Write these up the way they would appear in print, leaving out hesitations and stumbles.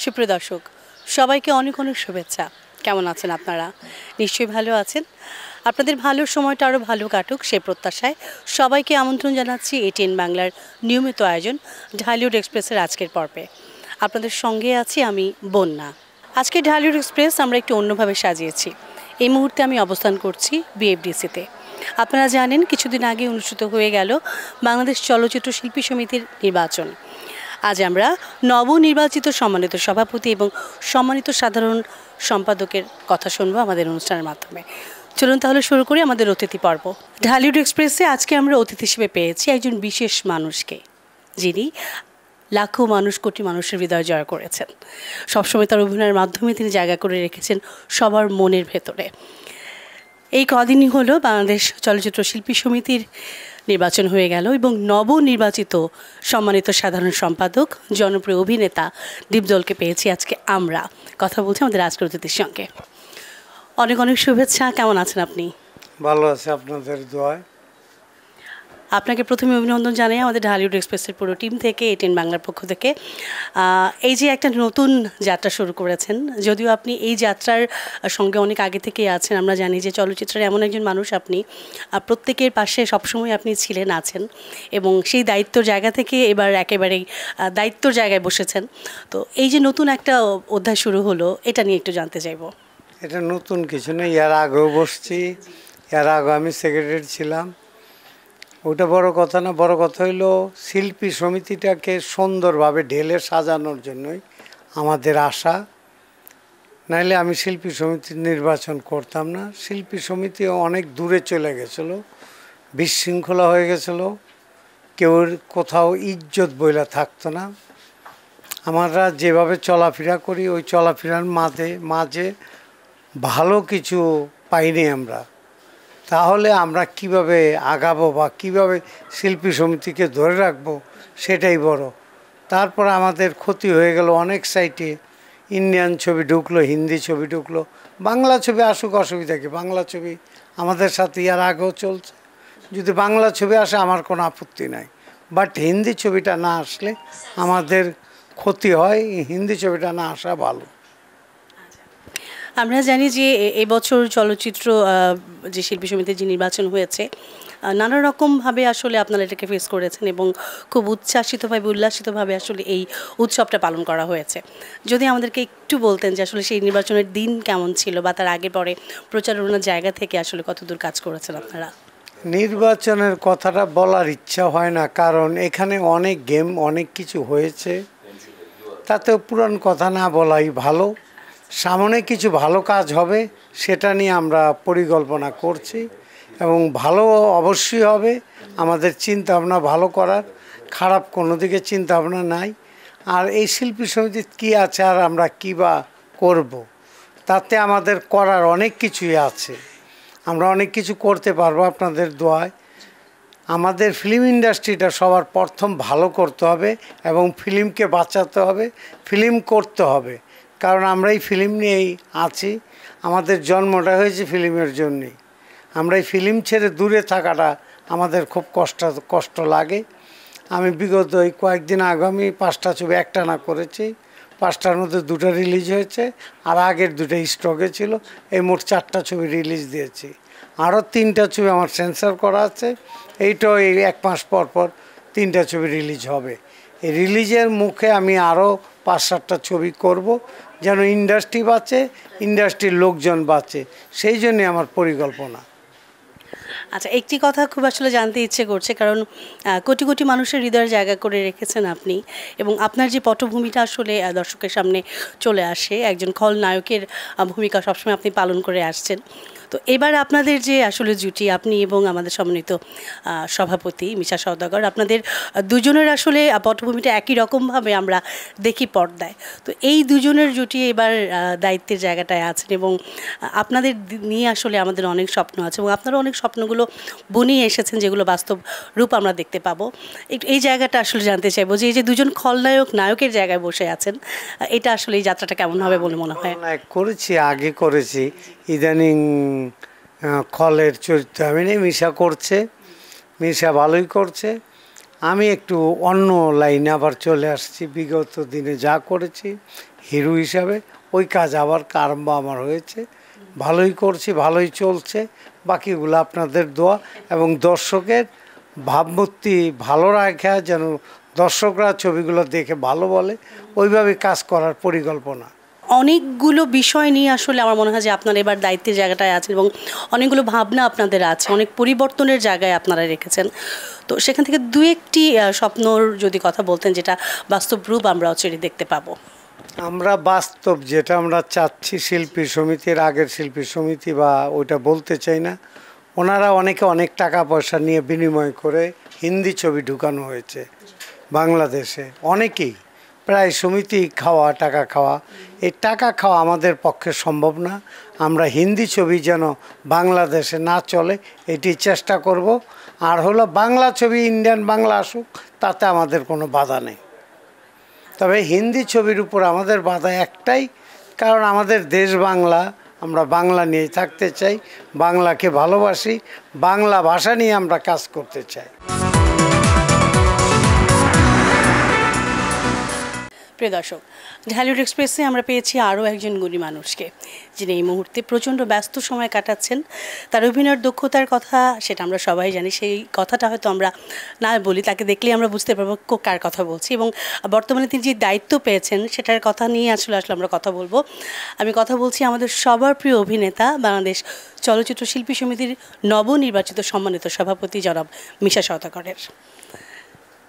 সুপ্রিয় দর্শক, সবাইকে অনেক অনেক শুভেচ্ছা। কেমন আছেন আপনারা? নিশ্চয়ই ভালো আছেন। আপনাদের ভালো সময়টা আরও ভালো কাটুক সে প্রত্যাশায় সবাইকে আমন্ত্রণ জানাচ্ছি এটিএন বাংলার নিয়মিত আয়োজন ঢালিউড এক্সপ্রেসের আজকের পর্বে। আপনাদের সঙ্গে আছি আমি বন্যা। আজকে ঢালিউড এক্সপ্রেস আমরা একটু অন্যভাবে সাজিয়েছি। এই মুহূর্তে আমি অবস্থান করছি বিএফডিসিতে। আপনারা জানেন কিছুদিন আগে অনুষ্ঠিত হয়ে গেল বাংলাদেশ চলচ্চিত্র শিল্পী সমিতির নির্বাচন। আজ আমরা নবনির্বাচিত সম্মানিত সভাপতি এবং সম্মানিত সাধারণ সম্পাদকের কথা শুনবো আমাদের অনুষ্ঠানের মাধ্যমে। চলুন তাহলে শুরু করি আমাদের অতিথি পর্ব। ঢালিউড এক্সপ্রেসে আজকে আমরা অতিথি হিসেবে পেয়েছি একজন বিশেষ মানুষকে, যিনি লাখো মানুষ কোটি মানুষের হৃদয় জয় করেছেন। সবসময় তার অভিনয়ের মাধ্যমে তিনি জায়গা করে রেখেছেন সবার মনের ভেতরে। এই কদিনই হলো বাংলাদেশ চলচ্চিত্র শিল্পী সমিতির নির্বাচন হয়ে গেল এবং নবনির্বাচিত সম্মানিত সাধারণ সম্পাদক জনপ্রিয় অভিনেতা দীপজলকে পেয়েছি আজকে আমরা। কথা বলছি আমাদের আজকের অতিথির সঙ্গে। অনেক অনেক শুভেচ্ছা। কেমন আছেন আপনি? ভালো আছে, আপনাদের দোয়ায়। আপনাকে প্রথমে অভিনন্দন জানাই আমাদের ঢালিউড এক্সপ্রেসের পুরো টিম থেকে, এটিএন বাংলার পক্ষ থেকে। এই যে একটা নতুন যাত্রা শুরু করেছেন, যদিও আপনি এই যাত্রার সঙ্গে অনেক আগে থেকেই আছেন। আমরা জানি যে চলচ্চিত্রের এমন একজন মানুষ আপনি, প্রত্যেকের পাশে সবসময় আপনি ছিলেন, আছেন, এবং সেই দায়িত্বর জায়গা থেকে এবার একেবারেই দায়িত্বর জায়গায় বসেছেন। তো এই যে নতুন একটা অধ্যায় শুরু হলো, এটা নিয়ে একটু জানতে চাইব। এটা নতুন কিছু নেই, এর আগেও বসছি, এর আগে আমি সেক্রেটারি ছিলাম। ওটা বড় কথা না, বড় কথা হইলো শিল্পী সমিতিটাকে সুন্দরভাবে ঢেলে সাজানোর জন্যই আমাদের আশা। নাইলে আমি শিল্পী সমিতির নির্বাচন করতাম না। শিল্পী সমিতি অনেক দূরে চলে গেছিলো, বিশৃঙ্খলা হয়ে গেছিলো, কেউ কোথাও ইজ্জত বইলা থাকতো না। আমরা যেভাবে চলাফেরা করি ওই চলাফেরার মাঝে ভালো কিছু পাইনি আমরা। তাহলে আমরা কিভাবে আগাবো বা কিভাবে শিল্পী সমিতিকে ধরে রাখবো, সেটাই বড়। তারপর আমাদের ক্ষতি হয়ে গেল অনেক সাইটে। ইন্ডিয়ান ছবি ঢুকলো, হিন্দি ছবি ঢুকলো, বাংলা ছবি আসুক, অসুবিধা কি? বাংলা ছবি আমাদের সাথে এর আগেও চলছে। যদি বাংলা ছবি আসে আমার কোনো আপত্তি নাই, বাট হিন্দি ছবিটা না আসলে আমাদের ক্ষতি হয়। হিন্দি ছবিটা না আসা ভালো। আমরা জানি যে এবছর চলচ্চিত্র যে শিল্পী সমিতির যে নির্বাচন হয়েছে, নানা রকমভাবে আসলে আপনারা এটাকে ফেস করেছেন এবং খুব উচ্ছ্বাসিতভাবে উল্লাসিতভাবে আসলে এই উৎসবটা পালন করা হয়েছে। যদি আমাদেরকে একটু বলতেন যে আসলে সেই নির্বাচনের দিন কেমন ছিল, বা তার আগে পরে প্রচারণার জায়গা থেকে আসলে কতদূর কাজ করেছেন আপনারা? নির্বাচনের কথাটা বলার ইচ্ছা হয় না, কারণ এখানে অনেক গেম, অনেক কিছু হয়েছে, তাতেও পুরান কথা না বলাই ভালো। সামনে কিছু ভালো কাজ হবে, সেটা নিয়ে আমরা পরিকল্পনা করছি এবং ভালো অবশ্যই হবে। আমাদের চিন্তাভাবনা ভালো করার, খারাপ কোনো দিকে চিন্তাভাবনা নাই। আর এই শিল্পী সমিতির কী আছে আর আমরা কী বা করবো, তাতে আমাদের করার অনেক কিছুই আছে। আমরা অনেক কিছু করতে পারবো আপনাদের দোয়ায়। আমাদের ফিল্ম ইন্ডাস্ট্রিটা সবার প্রথম ভালো করতে হবে এবং ফিল্মকে বাঁচাতে হবে, ফিল্ম করতে হবে। কারণ আমরা এই ফিল্ম নিয়েই আছি, আমাদের জন্মটা হয়েছে ফিল্মের জন্যেই। আমরা এই ফিল্ম ছেড়ে দূরে থাকাটা আমাদের খুব কষ্ট লাগে। আমি বিগত এই কয়েকদিন আগে আমি 5টা ছবি একটানা করেছি, 5টার মধ্যে 2টা রিলিজ হয়েছে, আর আগের 2টা স্টকে ছিল। এই মোট 4টা ছবি রিলিজ দিয়েছি, আরও 3টা ছবি আমার সেন্সর করা আছে। এইটাও এই 1 মাস পর পর 3টা ছবি রিলিজ হবে। এই রিলিজের মুখে আমি আরও 5-7টা ছবি করব, যেন ইন্ডাস্ট্রি বাঁচে, ইন্ডাস্ট্রির লোকজন বাঁচে, সেই জন্যে আমার পরিকল্পনা। আচ্ছা, একটি কথা খুব আসলে জানতে ইচ্ছে করছে, কারণ কোটি কোটি মানুষের হৃদয়ের জায়গা করে রেখেছেন আপনি, এবং আপনার যে পটভূমিটা আসলে দর্শকের সামনে চলে আসে, একজন খলনায়কের ভূমিকা সবসময় আপনি পালন করে আসছেন। তো এবার আপনাদের যে আসলে জুটি, আপনি এবং আমাদের সম্মানিত সভাপতি মিশা সওদাগর, আপনাদের দুজনের আসলে পটভূমিটা একই রকমভাবে আমরা দেখি পর্দায়। তো এই দুজনের জুটি এবার দায়িত্বের জায়গাটায় আছেন, এবং আপনাদের নিয়ে আসলে আমাদের অনেক স্বপ্ন আছে, এবং আপনারা অনেক স্বপ্নগুলো বুনিয়ে এসেছেন, যেগুলো বাস্তব রূপ আমরা দেখতে পাবো। একটু এই জায়গাটা আসলে জানতে চাইবো যে এই যে দুজন খলনায়ক নায়কের জায়গায় বসে আছেন, এটা আসলে এই যাত্রাটা কেমন হবে বলে মনে হয়? করেছি, আগে করেছি, ইদানিং খলের চরিত্র আমি নেই, মিশা করছে, মিশা ভালোই করছে। আমি একটু অন্য লাইনে আবার চলে আসছি। বিগত দিনে যা করেছি হিরো হিসাবে ওই কাজ আবার আরম্ভ আমার হয়েছে। ভালোই করছি, ভালোই চলছে। বাকিগুলো আপনাদের দোয়া এবং দর্শকের ভাবমূর্তি ভালো রাখা, যেন দর্শকরা ছবিগুলো দেখে ভালো বলে, ওইভাবে কাজ করার পরিকল্পনা। অনেকগুলো বিষয় নিয়ে আসলে আমার মনে হয় যে আপনারা এবার দায়িত্বের জায়গাটায় আছেন এবং অনেকগুলো ভাবনা আপনাদের আছে, অনেক পরিবর্তনের জায়গায় আপনারা রেখেছেন। তো সেখান থেকে দু একটি স্বপ্নর যদি কথা বলতেন যেটা বাস্তব রূপ আমরা অচিরে দেখতে পাবো। আমরা বাস্তব যেটা আমরা চাচ্ছি, শিল্পী সমিতির আগের শিল্পী সমিতি বা ওইটা বলতে চাই না, ওনারা অনেকে অনেক টাকা পয়সা নিয়ে বিনিময় করে হিন্দি ছবি ঢুকানো হয়েছে বাংলাদেশে। অনেকেই প্রায় সমিতি খাওয়া, টাকা খাওয়া। এই টাকা খাওয়া আমাদের পক্ষে সম্ভব না। আমরা হিন্দি ছবি যেন বাংলাদেশে না চলে এটি চেষ্টা করব। আর হলো বাংলা ছবি ইন্ডিয়ান বাংলা আসুক, তাতে আমাদের কোনো বাধা নেই। তবে হিন্দি ছবির উপর আমাদের বাধা একটাই, কারণ আমাদের দেশ বাংলা, আমরা বাংলা নিয়ে থাকতে চাই, বাংলাকে ভালোবাসি, বাংলা ভাষা নিয়ে আমরা কাজ করতে চাই। প্রিয় দর্শক, ঢালিউড এক্সপ্রেসে আমরা পেয়েছি আরও একজন গুণী মানুষকে, যিনি এই মুহূর্তে প্রচণ্ড ব্যস্ত সময় কাটাচ্ছেন। তার অভিনয়ের দক্ষতার কথা সেটা আমরা সবাই জানি, সেই কথাটা হয়তো আমরা না বলি, তাকে দেখলেই আমরা বুঝতে পারবো কার কথা বলছি। এবং বর্তমানে তিনি যে দায়িত্ব পেয়েছেন সেটার কথা নিয়ে আসলে আমরা কথা বলবো। আমি কথা বলছি আমাদের সবার প্রিয় অভিনেতা, বাংলাদেশ চলচ্চিত্র শিল্পী সমিতির নবনির্বাচিত সম্মানিত সভাপতি জনাব মিশা সওদাগরের।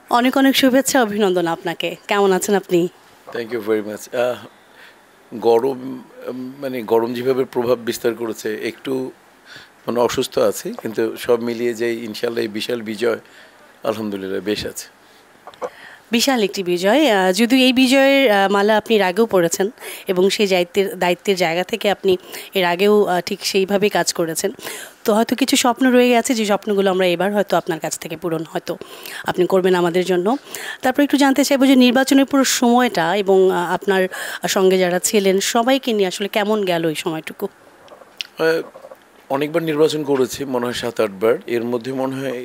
অনেক অনেক শুভেচ্ছা, অভিনন্দন আপনাকে। কেমন আছেন আপনি? Thank you very much. গরম, মানে গরম যেভাবে প্রভাব বিস্তার করেছে, একটু মানে অসুস্থ আছি, কিন্তু সব মিলিয়ে যে ইনশাল্লাহ এই বিশাল বিজয়, আলহামদুলিল্লাহ বেশ আছে। বিশাল একটি বিজয়, যদিও এই বিজয়ের মালা আপনি এর আগেও পড়েছেন এবং সেই দায়িত্বের জায়গা থেকে আপনি এর আগেও ঠিক সেইভাবেই কাজ করেছেন। তো হয়তো কিছু স্বপ্ন রয়ে গেছে, যে স্বপ্নগুলো আমরা এবার হয়তো আপনার কাছ থেকে পূরণ হয়তো আপনি করবেন আমাদের জন্য। তারপর একটু জানতে চাইবো যে নির্বাচনের পুরো সময়টা এবং আপনার সঙ্গে যারা ছিলেন সবাইকে নিয়ে আসলে কেমন গেল এই সময়টুকু? অনেকবার নির্বাচন করেছি, মনে হয় 7-8 বার। এর মধ্যে মনে হয়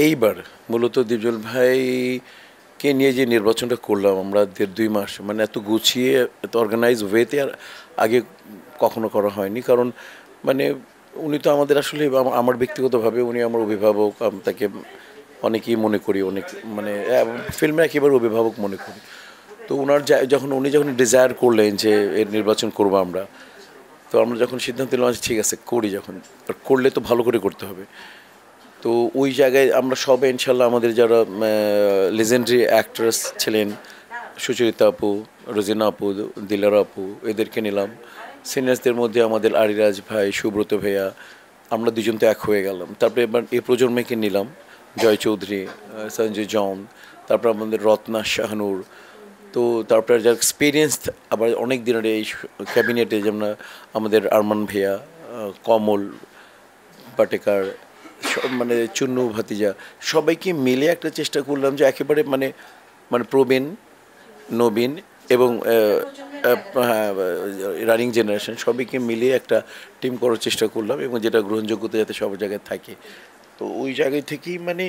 এইবার মূলত দীপজল ভাইকে নিয়ে যে নির্বাচনটা করলাম আমরা 1.5-2 মাস, মানে এত গুছিয়ে, এত অর্গানাইজ ওয়েতে আর আগে কখনো করা হয়নি। কারণ মানে উনি তো আমাদের আসলে, আমার ব্যক্তিগতভাবে উনি আমার অভিভাবক, তাকে অনেকেই মনে করি, অনেক মানে ফিল্মে একেবারে অভিভাবক মনে করি। তো উনি যখন ডিজায়ার করলেন যে এর নির্বাচন করবো আমরা, তো আমরা যখন সিদ্ধান্ত নিলাম ঠিক আছে করি, যখন করলে তো ভালো করে করতে হবে। তো ওই জায়গায় আমরা সবাই ইনশাল্লাহ আমাদের যারা লেজেন্ডারি অ্যাক্ট্রেস ছিলেন, সুচরিতা আপু, রোজিনা আপু, দিলারা আপু, এদেরকে নিলাম। সিনিয়র্সদের মধ্যে আমাদের আরিরাজ ভাই, সুব্রত ভাইয়া, আমরা দুজন তো এক হয়ে গেলাম। তারপরে এবার এই প্রজন্মকে নিলাম, জয় চৌধুরী, সঞ্জয় জন, তারপর আমাদের রত্না শাহনুর। তো তারপরে যার এক্সপিরিয়েন্স আবার অনেক দিনের এই ক্যাবিনেটে, যেমন আমাদের আরমান ভাইয়া, কমল পাটেকার, মানে চুন্নু ভাতিজা, সবাইকে মিলে একটা চেষ্টা করলাম যে একেবারে মানে প্রবীণ, নবীন এবং রানিং জেনারেশন সবাইকে মিলিয়ে একটা টিম করার চেষ্টা করলাম, এবং যেটা গ্রহণযোগ্যতা যাতে সব জায়গায় থাকে। তো ওই জায়গায় থেকেই মানে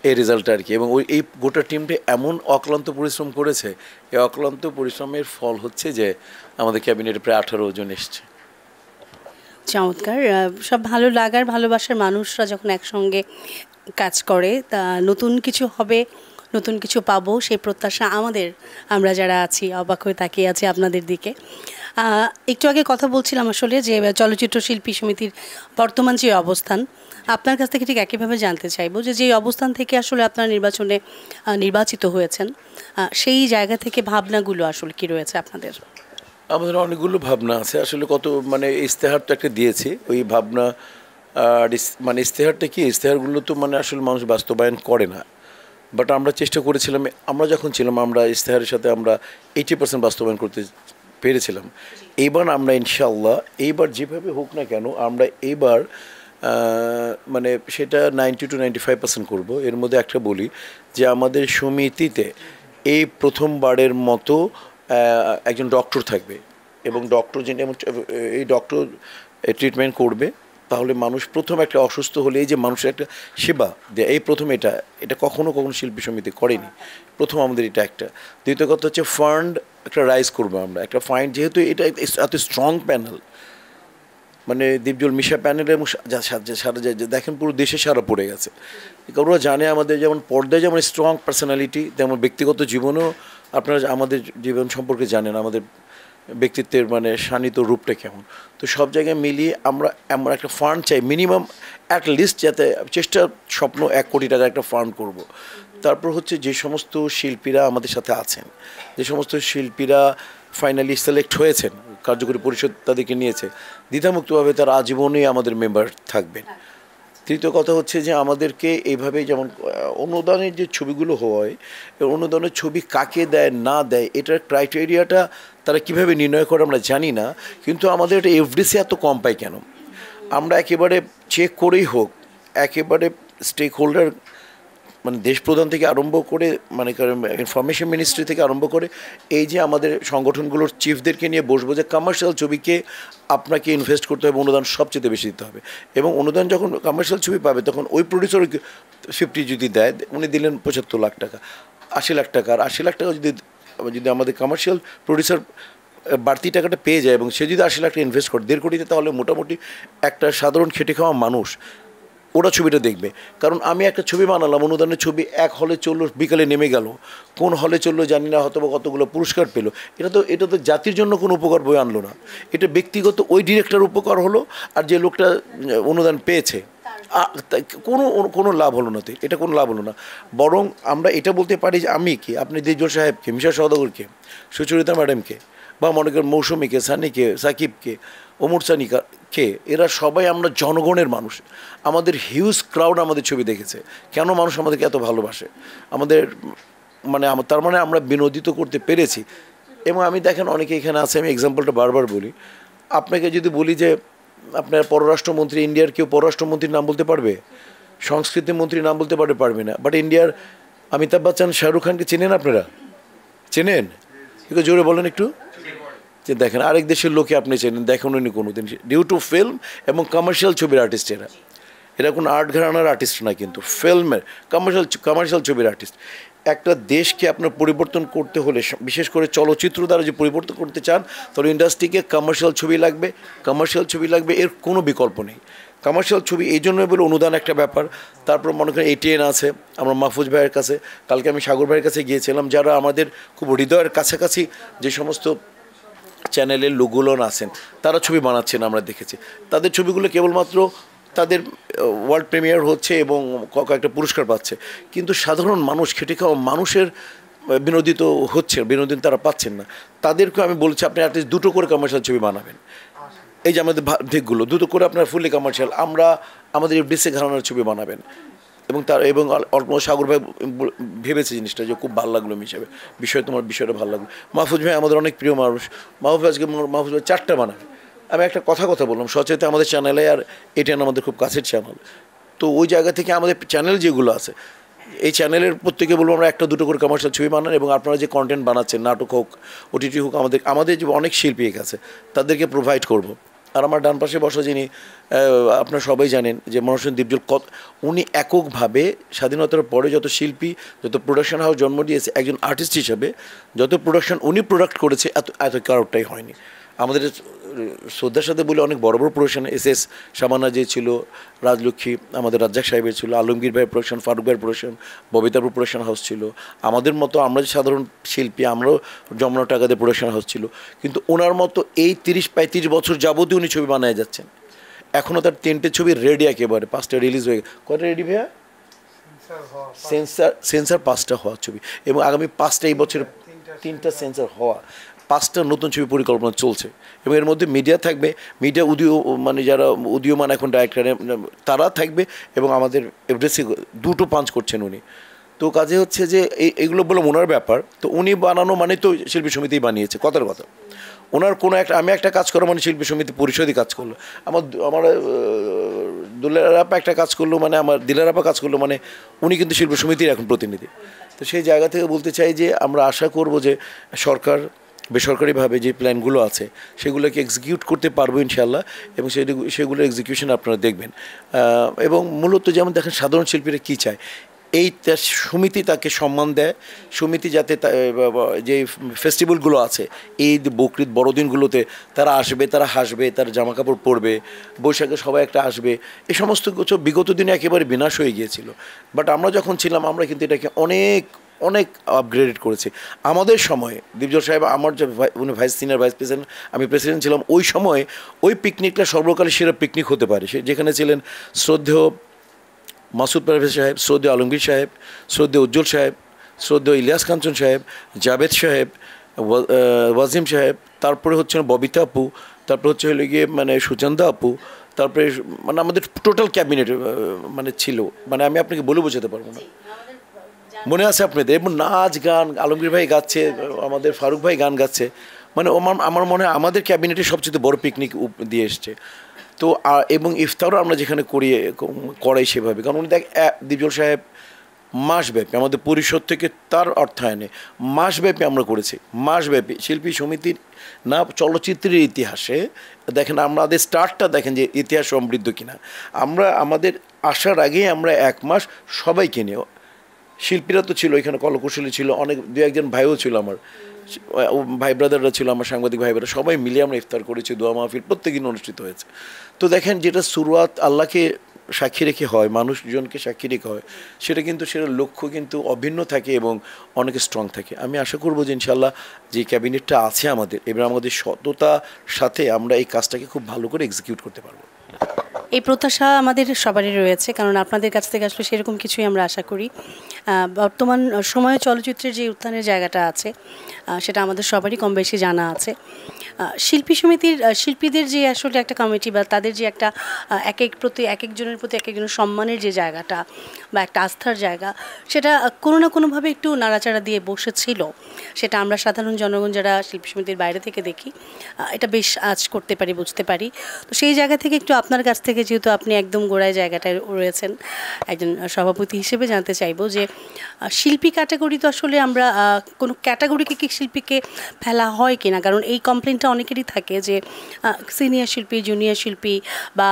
এই রেজাল্টটা আর কি। এবং এই গোটা টিমটা এমন অক্লান্ত পরিশ্রম করেছে, এই অক্লান্ত পরিশ্রমের ফল হচ্ছে যে আমাদের ক্যাবিনেটে প্রায় 18 জন এসছে। চমৎকার। সব ভালো লাগার, ভালোবাসার মানুষরা যখন একসঙ্গে কাজ করে, তা নতুন কিছু হবে, নতুন কিছু পাবো, সেই প্রত্যাশা আমাদের, আমরা যারা আছি অবাক হয়ে তাকিয়ে আছি আপনাদের দিকে। একটু আগে কথা বলছিলাম আসলে যে চলচ্চিত্র শিল্পী সমিতির বর্তমান যে অবস্থান, আপনার কাছ থেকে ঠিক একইভাবে জানতে চাইবো যে যেই অবস্থান থেকে আসলে আপনারা নির্বাচনে নির্বাচিত হয়েছেন, সেই জায়গা থেকে ভাবনাগুলো আসলে কি রয়েছে আপনাদের? আমাদের অনেকগুলো ভাবনা আছে আসলে। কত মানে ইশতেহার তো একটা দিয়েছি, ওই ভাবনা মানে ইশতেহারটা কি, ইশতেহারগুলো তো মানে আসলে মানুষ বাস্তবায়ন করে না। বাট আমরা চেষ্টা করেছিলাম, আমরা যখন ছিলাম, আমরা ইশতেহারের সাথে আমরা 80% বাস্তবায়ন করতে পেরেছিলাম। এইবার আমরা ইনশাল্লাহ এইবার যেভাবে হোক না কেন, আমরা এইবার মানে সেটা 90-95% করব। এর মধ্যে একটা বলি যে আমাদের সমিতিতে এই প্রথমবারের মতো একজন ডক্টর থাকবে, এবং ডক্টর যিনি এই ডক্টর ট্রিটমেন্ট করবে তাহলে মানুষ প্রথম একটা অসুস্থ হলে এই যে মানুষের একটা সেবা দেয়, এই প্রথম এটা কখনো শিল্পী সমিতি করেনি, প্রথম আমাদের এটা একটা। দ্বিতীয় কথা হচ্ছে ফান্ড একটা রাইজ করবো আমরা, একটা ফান্ড, যেহেতু এটা এত স্ট্রং প্যানেল, মানে দীপজল মিশা প্যানেলের সারা দেখেন পুরো দেশে সারা পড়ে গেছে। ওরা জানে আমাদের যেমন পর্দায় যেমন স্ট্রং পার্সোনালিটি, তেমন ব্যক্তিগত জীবনেও আপনারা আমাদের জীবন সম্পর্কে জানেন, আমাদের ব্যক্তিত্বের মানে শানিত রূপটা কেমন। তো সব জায়গায় মিলিয়ে আমরা একটা ফান্ড চাই মিনিমাম, অ্যাট লিস্ট, যাতে চেষ্টা স্বপ্ন 1 কোটি টাকা একটা ফান্ড করব। তারপর হচ্ছে যে সমস্ত শিল্পীরা আমাদের সাথে আছেন, যে সমস্ত শিল্পীরা ফাইনালি সিলেক্ট হয়েছেন, কার্যকরী পরিষদ তাদেরকে নিয়েছে, দ্বিধামুক্তভাবে তারা আজীবনই আমাদের মেম্বার থাকবেন। তৃতীয় কথা হচ্ছে যে আমাদেরকে এইভাবে যেমন অনুদানের যে ছবিগুলো হয়, অনুদানের ছবি কাকে দেয় না দেয় এটার ক্রাইটেরিয়াটা তারা কিভাবে নির্ণয় করে আমরা জানি না, কিন্তু আমাদের এটা এফডিসি এত কম পাই কেন? আমরা একেবারে চেক করেই হোক, একেবারে স্টেক হোল্ডার মানে দেশ প্রধান থেকে আরম্ভ করে, মানে ইনফরমেশন মিনিস্ট্রি থেকে আরম্ভ করে, এই যে আমাদের সংগঠনগুলোর চিফদেরকে নিয়ে বসবো যে কমার্শিয়াল ছবিকে আপনাকে ইনভেস্ট করতে হবে, অনুদান সবচেয়ে বেশি দিতে হবে। এবং অনুদান যখন কমার্শিয়াল ছবি পাবে তখন ওই প্রডিউসার 50 যদি দেয়, উনি দিলেন 75 লাখ টাকা, 80 লাখ টাকা, আর 80 লাখ টাকা যদি আমাদের কমার্শিয়াল প্রডিউসার বাড়তি টাকাটা পেয়ে যায় এবং সে যদি 80 লাখ টাকা ইনভেস্ট করে 1.5 কোটিতে, তাহলে মোটামুটি একটা সাধারণ খেটে খাওয়া মানুষ ওরা ছবিটা দেখবে। কারণ আমি একটা ছবি বানালাম, অনুদানের ছবি, এক হলে চললো, বিকালে নেমে গেল, কোন হলে চললো জানি না, হয়তো কতগুলো পুরস্কার পেলো, এটা তো জাতির জন্য কোনো উপকার বয়ে আনলো না, এটা ব্যক্তিগত ওই ডিরেক্টর উপকার হলো, আর যে লোকটা অনুদান পেয়েছে কোনো লাভ হলো না। তো এটা কোনো লাভ হলো না। বরং আমরা এটা বলতে পারি যে আমি কি, আপনি দীপজল সাহেবকে, মিশা সওদাগরকে, সুচরিতা ম্যাডামকে, বা মনে করেন মৌসুমীকে, সানিকে, সাকিবকে, ওমর সানিকে, এরা সবাই আমরা জনগণের মানুষ। আমাদের হিউজ ক্রাউড আমাদের ছবি দেখেছে। কেন মানুষ আমাদেরকে এত ভালোবাসে? আমাদের মানে তার মানে আমরা বিনোদিত করতে পেরেছি। এবং আমি দেখেন অনেকে এখানে আছে, আমি এক্সাম্পলটা বারবার বলি, আপনাকে যদি বলি যে আপনার পররাষ্ট্রমন্ত্রী, ইন্ডিয়ার কেউ পররাষ্ট্রমন্ত্রীর নাম বলতে পারবে? সংস্কৃতি মন্ত্রীর নাম বলতে পারবে না। বাট ইন্ডিয়ার অমিতাভ বচ্চন, শাহরুখ খানকে চেনেন আপনারা? চেনেন? একটু জোরে বলেন একটু। যে দেখেন আরেক দেশের লোকে আপনি চেনেন, দেখেন উনি কোনো দিন, ডিউ টু ফিল্ম এবং কমার্শিয়াল ছবির আর্টিস্ট। এরা কোনো আর্ট ঘরানার আর্টিস্ট না, কিন্তু ফিল্মের কমার্শিয়াল ছবির আর্টিস্ট। একটা দেশকে আপনার পরিবর্তন করতে হলে, বিশেষ করে চলচ্চিত্র দ্বারা যে পরিবর্তন করতে চান, তাহলে ইন্ডাস্ট্রিকে কমার্শিয়াল ছবি লাগবে, এর কোনো বিকল্প নেই। কমার্শিয়াল ছবি এই জন্যই বলে অনুদান একটা ব্যাপার। তারপর মনে করেন ATN আছে, আমরা মাহফুজ ভাইয়ের কাছে, কালকে আমি সাগর ভাইয়ের কাছে গিয়েছিলাম, যারা আমাদের খুব হৃদয়ের কাছাকাছি যে সমস্ত চ্যানেলের লোকগুলো আছেন, তারা ছবি বানাচ্ছেন, আমরা দেখেছি। তাদের ছবিগুলো কেবলমাত্র তাদের ওয়ার্ল্ড প্রিমিয়ার হচ্ছে এবং কয়েকটা পুরস্কার পাচ্ছে, কিন্তু সাধারণ মানুষ, খেটে খাওয়া মানুষের বিনোদিত হচ্ছে, বিনোদন তারা পাচ্ছেন না। তাদেরকে আমি বলছি আপনি অ্যাটলিস্ট 2টো করে কমার্শিয়াল ছবি বানাবেন। এই যে আমাদের দিকগুলো 2টো করে আপনার ফুললি কমার্শিয়াল, আমাদের FDC ঘরানার ছবি বানাবেন। এবং অল্প সাগর ভাই ভেবেছে জিনিসটা, যে খুব ভালো লাগলো হিসেবে বিষয়টা ভালো লাগলো। মাহফুজ ভাই আমাদের অনেক প্রিয় মানুষ, মাহফুজ ভাই 4টা বানাবে। আমি একটা কথা বললাম, সচেতন আমাদের চ্যানেলে, আর ATN আমাদের খুব কাছের চ্যানেল, তো ওই জায়গা থেকে আমাদের চ্যানেল যেগুলো আছে, এই চ্যানেলের প্রত্যেকে বলবো আমরা 1-2টো করে কমার্শিয়াল ছবি বানান, এবং আপনারা যে কন্টেন্ট বানাচ্ছেন, নাটক হোক, OTT হোক, আমাদের যে অনেক শিল্পী আছে তাদেরকে প্রোভাইড করব। আর আমার ডান পাশে বসা যিনি, আপনারা সবাই জানেন যে মনোরঞ্জন দীপজল, উনি এককভাবে স্বাধীনতার পরে যত শিল্পী, যত প্রোডাকশন হাউস জন্ম দিয়েছে, একজন আর্টিস্ট হিসাবে যত প্রোডাকশন উনি প্রোডাক্ট করেছে, এত কারোরটাই হয়নি। আমাদের শ্রদ্ধার সাথে বলে অনেক বড় প্রোডাকশন, SS সামানা যে ছিল, রাজলক্ষ্মী আমাদের রাজ্জাক সাহেবের ছিল, আলমগীর ভাইয়ের প্রোডাকশন, ফারুক ভাইয়ের প্রোডাকশন, ববিতাপুর প্রোডাকশন হাউস ছিল। আমাদের মতো আমরা যে সাধারণ শিল্পী, আমরাও যমুনা টাকাতে প্রোডাকশন হাউস ছিল, কিন্তু ওনার মতো এই 30-35 বছর যাবতীয় উনি ছবি বানায় যাচ্ছেন। এখনও তার 3টে ছবি রেডি, একেবারে 5টা রিলিজ হয়ে গেছে। কয়টা রেডি ভাইয়া? সেন্সার 5টা হওয়া ছবি, এবং আগামী 5টা, এই বছর 3টা সেন্সার হওয়া, 5টা নতুন ছবি পরিকল্পনা চলছে। এবং এর মধ্যে মিডিয়া থাকবে, মিডিয়া মানে যারা উদীয়মান এখন ডাইরেক্টর, তারা থাকবে, এবং আমাদের FDC 2টো পাঞ্চ করছেন উনি। তো কাজে হচ্ছে যে এইগুলো বললাম ওনার ব্যাপার। তো উনি বানানো মানে তো শিল্পী সমিতিই বানিয়েছে, কথার কথা। ওনার কোনো আমি একটা কাজ করা মানে শিল্পী সমিতি পরিষদই কাজ করলো, আমার দুলারাপা একটা কাজ করলো মানে, আমার দিলারাপা কাজ করলো মানে, উনি কিন্তু শিল্পী সমিতির এখন প্রতিনিধি। তো সেই জায়গা থেকে বলতে চাই যে আমরা আশা করব যে সরকার বেসরকারিভাবে যে প্ল্যানগুলো আছে সেগুলোকে এক্সিকিউট করতে পারবো ইনশাল্লাহ, এবং সেগুলোর এক্সিকিউশন আপনারা দেখবেন। এবং মূলত যেমন দেখেন সাধারণ শিল্পীরা কী চায়, এই সমিতি তাকে সম্মান দেয়, সমিতি যাতে যে ফেস্টিভ্যালগুলো আছে ঈদ বকরিদ বড়দিনগুলোতে তারা আসবে, তারা হাসবে, তারা জামা কাপড় পরবে, বৈশাখে সবাই একটা আসবে, এই সমস্ত কিছু বিগত দিনে একেবারে বিনাশ হয়ে গিয়েছিল। বাট আমরা যখন ছিলাম আমরা কিন্তু এটাকে অনেক অনেক আপগ্রেডেড করেছি। আমাদের সময়ে দীপজল সাহেব, আমার যে উনি সিনিয়র ভাইস প্রেসিডেন্ট, আমি প্রেসিডেন্ট ছিলাম, ওই সময় ওই পিকনিকটা সর্বকালের সেরা পিকনিক হতে পারে। যেখানে ছিলেন শ্রদ্ধেয় মাসুদ পারভেজ সাহেব, শ্রদ্ধেয় আলমগীর সাহেব, শ্রদ্ধেয় উজ্জ্বল সাহেব, শ্রদ্ধেয় ইলিয়াস কাঞ্চন সাহেব, জাভেদ সাহেব, ওয়াজিম সাহেব, তারপরে হচ্ছে ববিতা আপু, তারপরে হচ্ছে হলে গিয়ে মানে সুচন্দা আপু, তারপরে মানে আমাদের টোটাল ক্যাবিনেট মানে ছিল, মানে আমি আপনাকে বলে বোঝাতে পারবো না। মনে আছে আপনাদের? এবং নাচ গান, আলমগীর ভাই গাচ্ছে, আমাদের ফারুক ভাই গান গাচ্ছে, মানে আমার মনে হয় আমাদের ক্যাবিনেটে সবচেয়ে বড় পিকনিক দিয়ে এসছে। তো এবং ইফতারও আমরা যেখানে করাই সেভাবে, কারণ উনি দেখ দীপজল সাহেব মাসব্যাপী আমাদের পরিষদ থেকে তার অর্থায়নে মাসব্যাপী আমরা করেছি, মাসব্যাপী শিল্পী সমিতির না চলচ্চিত্রের ইতিহাসে দেখেন আমাদের স্টার্টটা দেখেন যে ইতিহাস সমৃদ্ধ কিনা। আমরা আমাদের আসার আগেই আমরা 1 মাস সবাইকে নিয়ে, শিল্পীরা তো ছিল এখানে, কলাকুশলী ছিল, অনেক দু একজন ভাইও ছিল, আমার ভাই ব্রাদাররা ছিল, আমার সাংবাদিক ভাই ব্রাদার, সবাই মিলে আমরা ইফতার করেছি, দোয়া মাহফিল প্রত্যেক দিন অনুষ্ঠিত হয়েছে। তো দেখেন যেটা শুরুয়াত আল্লাহকে সাক্ষী রেখে হয়, মানুষজনকে সাক্ষী রেখে হয়, সেটা কিন্তু সেটার লক্ষ্য কিন্তু অভিন্ন থাকে এবং অনেক স্ট্রং থাকে। আমি আশা করবো যে ইনশাল্লাহ যে ক্যাবিনেটটা আছে আমাদের, এবার আমাদের সততার সাথে আমরা এই কাজটাকে খুব ভালো করে এক্সিকিউট করতে পারবো। এই প্রত্যাশা আমাদের সবারই রয়েছে, কারণ আপনাদের কাছ থেকে আসলে সেরকম কিছুই আমরা আশা করি। বর্তমান সময়ে চলচ্চিত্রের যে উত্থানের জায়গাটা আছে সেটা আমাদের সবারই কম বেশি জানা আছে। শিল্পী সমিতির শিল্পীদের যে আসলে একটা কমিটি বা তাদের যে একটা এক একজনের প্রতি এক একজনের সম্মানের যে জায়গাটা বা একটা আস্থার জায়গা, সেটা কোনো না কোনোভাবে একটু নাড়াচাড়া দিয়ে বসেছিল। সেটা আমরা সাধারণ জনগণ যারা শিল্পী সমিতির বাইরে থেকে দেখি এটা বেশ আজ করতে পারি, বুঝতে পারি। তো সেই জায়গা থেকে একটু আপনার কাছ থেকে, যেহেতু আপনি একদম গোড়ায় জায়গাটায় রয়েছেন একজন সভাপতি হিসেবে, জানতে চাইবো যে শিল্পী ক্যাটাগরি তো আসলে আমরা কোনো ক্যাটাগরিকে কি শিল্পীকে ফেলা হয় কিনা, কারণ এই কমপ্লেনটা অনেকেরই থাকে যে সিনিয়র শিল্পী, জুনিয়র শিল্পী বা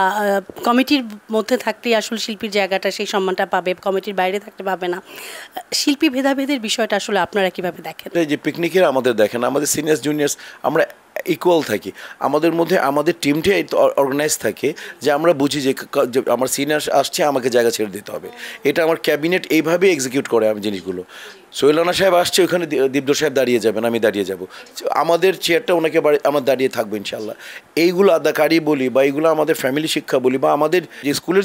কমিটির মধ্যে থাকলেই আসলে শিল্পীর জায়গাটা সেই সম্মানটা পাবে, কমিটির বাইরে থাকতে পাবে না। শিল্পী ভেদাভেদের বিষয়টা আসলে আপনারা কিভাবে দেখেন? যে পিকনিকের আমাদের দেখেন, আমাদের সিনিয়র জুনিয়র্স আমরা ইকুয়াল থাকি, আমাদের মধ্যে আমাদের টিমটাই অর্গানাইজ থাকে যে আমরা বুঝি যে আমার সিনিয়র আসছে, আমাকে জায়গা ছেড়ে দিতে হবে। এটা আমার ক্যাবিনেট এইভাবে এক্সিকিউট করে আমি জিনিসগুলো। সোহেল রানা সাহেব আসছে, ওখানে দীপজল সাহেব দাঁড়িয়ে যাবেন, আমি দাঁড়িয়ে যাব, আমাদের চেয়ারটা ওনাকে আমার দাঁড়িয়ে থাকবো ইনশাল্লাহ। এইগুলো আদাকারি বলি বা এইগুলো আমাদের ফ্যামিলি শিক্ষা বলি, বা আমাদের যে স্কুলের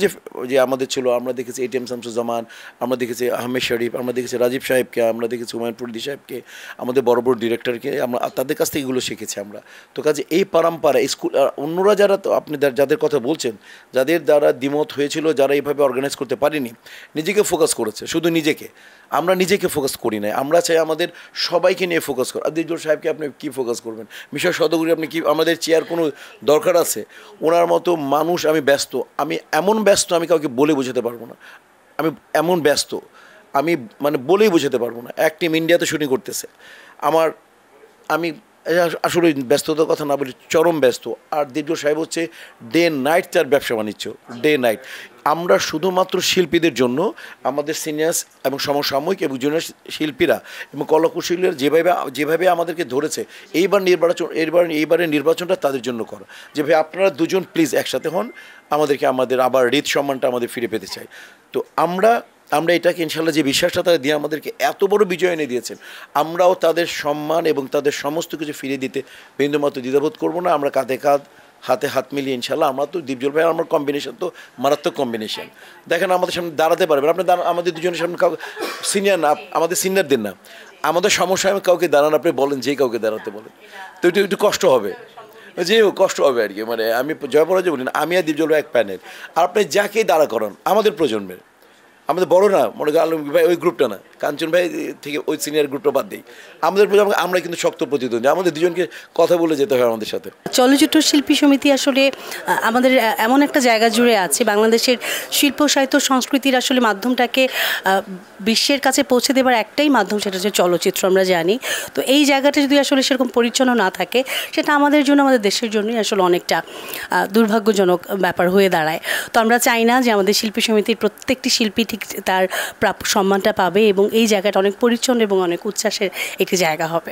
যে আমাদের ছিল, আমরা দেখেছি ATM শামসুজ্জামান, আমরা দেখেছি আহমেদ শরীফ, আমরা দেখেছি রাজীব সাহেবকে, আমরা দেখেছি হুমায়ুন ফরিদি সাহেবকে, আমাদের বড় বড় ডিরেক্টরকে, আমরা তাদের কাছ থেকে এগুলো শিখেছি আমরা। তো কাজে এই পরম্পরা স্কুল অন্যরা যারা, তো আপনি যাদের কথা বলছেন, যাদের দ্বারা দ্বিমত হয়েছিল, যারা এইভাবে অর্গানাইজ করতে পারেনি, নিজেকে ফোকাস করেছে, শুধু নিজেকে, আমরা নিজেকে ফোকাস করি নাই, আমরা চাই আমাদের সবাইকে নিয়ে ফোকাস কর। দীপজল সাহেবকে আপনি কী ফোকাস করবেন, মিশর সদগুরি আপনি কি, আমাদের চেয়ার কোনো দরকার আছে? ওনার মতো মানুষ, আমি ব্যস্ত, আমি এমন ব্যস্ত আমি কাউকে বলে বোঝাতে পারবো না, আমি এমন ব্যস্ত আমি মানে বলেই বোঝাতে পারবো না। এক টিম ইন্ডিয়াতে শুটিং করতেছে, আমি আসলে ব্যস্ততার কথা না বলি, চরম ব্যস্ত। আর দীপজল সাহেব হচ্ছে ডে নাইট তার ব্যবসা বাণিজ্য, ডে নাইট। আমরা শুধুমাত্র শিল্পীদের জন্য, আমাদের সিনিয়র্স এবং সমসাময়িক এবং জুনিয়র শিল্পীরা এবং কলাকুশলীরা যেভাবে আমাদেরকে ধরেছে, এইবারের নির্বাচনটা তাদের জন্য করা, যে ভাই আপনারা দুজন প্লিজ একসাথে হন, আমাদের আবার হৃদ সম্মানটা আমাদের ফিরে পেতে চাই। তো আমরা এটাকে ইনশাল্লাহ, যে বিশ্বাসটা তারা দিয়ে আমাদেরকে এত বড় বিজয় এনে দিয়েছেন, আমরাও তাদের সম্মান এবং তাদের সমস্ত কিছু ফিরিয়ে দিতে বিন্দুমাত্র দ্বিধাবোধ করবো না। আমরা কাঁধে কাঁধ, হাতে হাত মিলিয়ে ইনশাল্লাহ, আমরা তো দীপজল ভাই আমার কম্বিনেশন তো মারাত্মক কম্বিনেশন। দেখেন আমাদের সামনে দাঁড়াতে পারবেন আপনি, আমাদের দুজনের সামনে কাউকে সিনিয়র না, আমাদের সিনিয়রদের না, আমাদের সমস্যায় আমি কাউকে দাঁড়ান, আপনি বলেন যেই কাউকে দাঁড়াতে বলেন, তো একটু কষ্ট হবে, যে কষ্ট হবে আর কি। মানে আমি জয় পরাজয় বলি না, আমি আর দীপজল ভাই এক প্যানেল, আর আপনি যাকেই দাঁড়া করান আমাদের প্রজন্মের, আমাদের বড় না, মনে করি আলম ভাই ওই গ্রুপটা না, কাঞ্চন ভাই থেকে ওই সিনিয়র গ্রুপটা বাদ দিই, আমাদের আমরা কিন্তু শক্ত প্রতিদ্বন্দ্বী, আমাদের দুজনকে কথা বলে যেতে হয় আমাদের সাথে। চলচ্চিত্র শিল্পী সমিতি আসলে আমাদের এমন একটা জায়গা জুড়ে আছে, বাংলাদেশের শিল্প সাহিত্য সংস্কৃতির আসলে মাধ্যমটাকে বিশ্বের কাছে পৌঁছে দেবার একটাই মাধ্যম, সেটা হচ্ছে চলচ্চিত্র, আমরা জানি। তো এই জায়গাটা যদি আসলে সেরকম পরিচ্ছন্ন না থাকে, সেটা আমাদের জন্য, আমাদের দেশের জন্যই আসলে অনেকটা দুর্ভাগ্যজনক ব্যাপার হয়ে দাঁড়ায়। তো আমরা চাই না যে আমাদের শিল্পী সমিতির প্রত্যেকটি শিল্পী ঠিক তার প্রাপ্য সম্মানটা পাবে এবং এই জায়গাটা অনেক পরিচ্ছন্ন এবং অনেক উচ্ছ্বাসের একটি জায়গা হবে।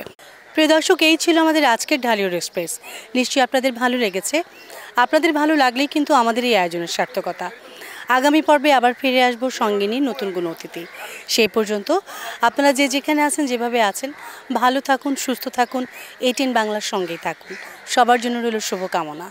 প্রিয় দর্শক, এই ছিল আমাদের আজকের ঢালিউড এক্সপ্রেস। নিশ্চয়ই আপনাদের ভালো লেগেছে। আপনাদের ভালো লাগলেই কিন্তু আমাদের এই আয়োজনের সার্থকতা। আগামী পর্বে আবার ফিরে আসবো সঙ্গে নিয়ে নতুন কোনো অতিথি। সেই পর্যন্ত আপনারা যে যেখানে আছেন, যেভাবে আছেন, ভালো থাকুন, সুস্থ থাকুন, এটিএন বাংলার সঙ্গেই থাকুন। সবার জন্য রইল শুভকামনা।